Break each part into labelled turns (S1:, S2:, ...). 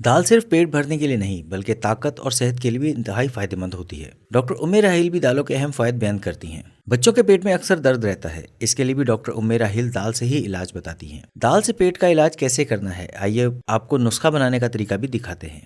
S1: दाल सिर्फ पेट भरने के लिए नहीं बल्कि ताकत और सेहत के लिए भी इंतहाई फायदेमंद होती है। डॉक्टर उम्मे राहिल भी दालों के अहम फायदे बयान करती हैं। बच्चों के पेट में अक्सर दर्द रहता है, इसके लिए भी डॉक्टर उम्मे राहिल दाल से ही इलाज बताती हैं। दाल से पेट का इलाज कैसे करना है, आइए आपको नुस्खा बनाने का तरीका भी दिखाते हैं।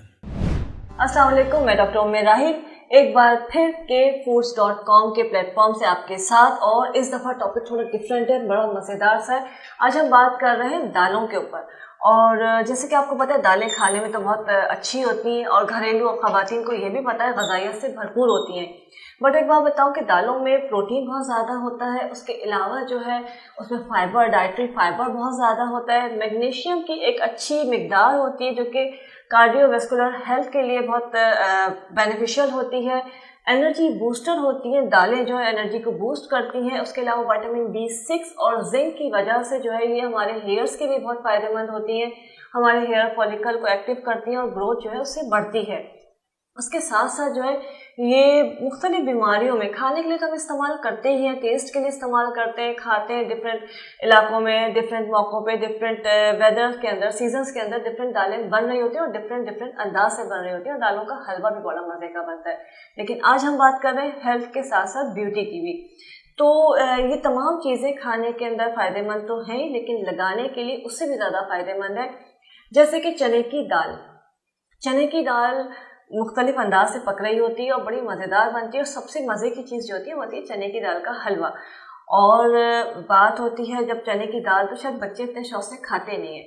S2: अस्सलाम वालेकुम, मैं डॉक्टर उम्मे राहिल एक बार फिर kfoods.com के प्लेटफॉर्म से आपके साथ, और इस दफ़ा टॉपिक थोड़ा डिफरेंट है, बड़ा मज़ेदार सा है। आज हम बात कर रहे हैं दालों के ऊपर। और जैसे कि आपको पता है, दालें खाने में तो बहुत अच्छी होती हैं और घरेलू ख़वातीन को ये भी पता है ग़िज़ाइयत से भरपूर होती हैं। बट एक बात बताऊं कि दालों में प्रोटीन बहुत ज़्यादा होता है, उसके अलावा जो है उसमें फाइबर, डाइटरी फाइबर बहुत ज़्यादा होता है। मैग्नीशियम की एक अच्छी मिकदार होती है जो कि कार्डियोवैस्कुलर हेल्थ के लिए बहुत बेनिफिशियल होती है। एनर्जी बूस्टर होती हैं दालें, जो है एनर्जी को बूस्ट करती हैं। उसके अलावा विटामिन B6 और जिंक की वजह से जो है ये हमारे हेयर्स के लिए बहुत फ़ायदेमंद होती हैं। हमारे हेयर फॉलिकल को एक्टिव करती हैं और ग्रोथ जो है उससे बढ़ती है। उसके साथ साथ जो है ये मुख्तलिफ बीमारियों में खाने के लिए तो हम इस्तेमाल करते ही हैं, टेस्ट के लिए इस्तेमाल करते हैं, खाते हैं। डिफरेंट इलाकों में, डिफरेंट मौक़ों पे, डिफरेंट वेदर के अंदर, सीजन्स के अंदर डिफरेंट दालें बन रही होती हैं और डिफरेंट अंदाज से बन रही होती हैं। और दालों का हलवा भी बड़ा मज़े का बनता है। लेकिन आज हम बात कर रहे हैं हेल्थ के साथ साथ ब्यूटी की भी। तो ये तमाम चीज़ें खाने के अंदर फ़ायदेमंद तो हैं, लेकिन लगाने के लिए उससे भी ज़्यादा फ़ायदेमंद है। जैसे कि चने की दाल मुख्तलिफ अंदाज से पक रही होती है और बड़ी मज़ेदार बनती है। और सबसे मज़े की चीज़ जो होती है वो होती है चने की दाल का हलवा। और बात होती है जब चने की दाल, तो शायद बच्चे इतने शौक से खाते नहीं हैं।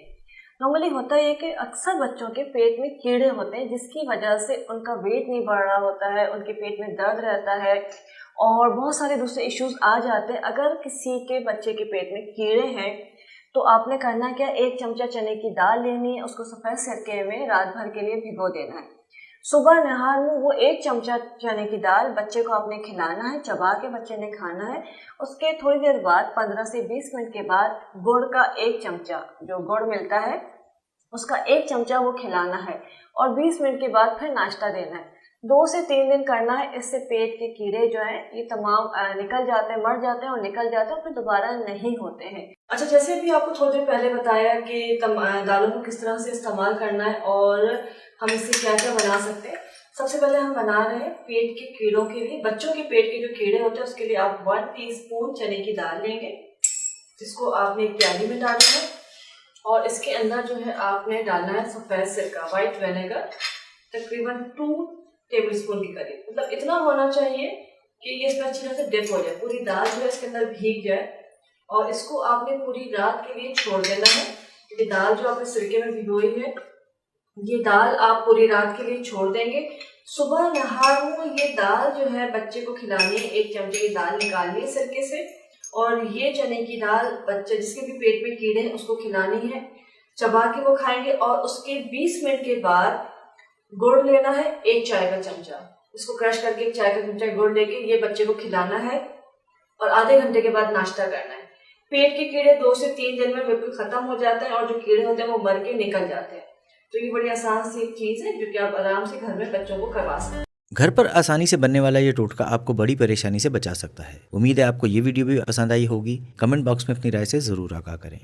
S2: नॉर्मली होता है कि अक्सर बच्चों के पेट में कीड़े होते हैं, जिसकी वजह से उनका वेट नहीं बढ़ रहा होता है, उनके पेट में दर्द रहता है और बहुत सारे दूसरे इश्यूज आ जाते हैं। अगर किसी के बच्चे के पेट में कीड़े हैं तो आपने करना क्या, 1 चमचा चने की दाल लेनी है, उसको सफ़ेद सिरके में रात भर के लिए भिगो देना है। सुबह नहार में वो 1 चमचा चने की दाल बच्चे को आपने खिलाना है, चबा के बच्चे ने खाना है। उसके थोड़ी देर बाद 15 से 20 मिनट के बाद गुड़ का 1 चमचा, जो गुड़ मिलता है उसका 1 चमचा वो खिलाना है। और 20 मिनट के बाद फिर नाश्ता देना है। 2 से 3 दिन करना है। इससे पेट के कीड़े जो हैं ये तमाम निकल जाते हैं, मर जाते हैं और निकल जाते हैं और फिर दोबारा नहीं होते हैं। अच्छा, जैसे भी आपको थोड़ी देर पहले बताया कि दालों को किस तरह से इस्तेमाल करना है और हम इससे क्या क्या बना सकते हैं। सबसे पहले हम बना रहे हैं पेट के कीड़ों के लिए। बच्चों के पेट के जो कीड़े होते हैं उसके लिए आप 1 टीस्पून चने की दाल लेंगे, जिसको आपने एक प्याली में डालना है। और इसके अंदर जो है आपने डालना है सफ़ेद सिरका, वाइट विनेगर, तकरीबन 2 टेबलस्पून के करीब। मतलब इतना होना चाहिए कि ये इसमें अच्छी तरह से डिप हो जाए, पूरी दाल जो है इसके अंदर भीग जाए। और इसको आपने पूरी रात के लिए छोड़ देना है। ये दाल जो आपने सिरके में भिगोई है, ये दाल आप पूरी रात के लिए छोड़ देंगे। सुबह नहार में ये दाल जो है बच्चे को खिलानी है। 1 चमचे की दाल निकालनी है सिरके से, और ये चने की दाल बच्चे जिसके भी पेट में कीड़े हैं उसको खिलानी है। चबा के वो खाएंगे। और उसके 20 मिनट के बाद गुड़ लेना है, 1 चाय का चमचा। इसको क्रश करके 1 चाय का चमचा गुड़ लेके ये बच्चे को खिलाना है। और आधे घंटे के बाद नाश्ता करना है। पेट के कीड़े 2 से 3 दिन में बिल्कुल खत्म हो जाते हैं और जो कीड़े होते हैं वो मर के निकल जाते हैं। तो ये बड़ी आसान सी चीज़ है जो कि आप आराम से घर में बच्चों को करवा सकते हैं।
S1: घर पर आसानी से बनने वाला ये टोटका आपको बड़ी परेशानी से बचा सकता है। उम्मीद है आपको ये वीडियो भी पसंद आई होगी। कमेंट बॉक्स में अपनी राय से ज़रूर आगाह करें।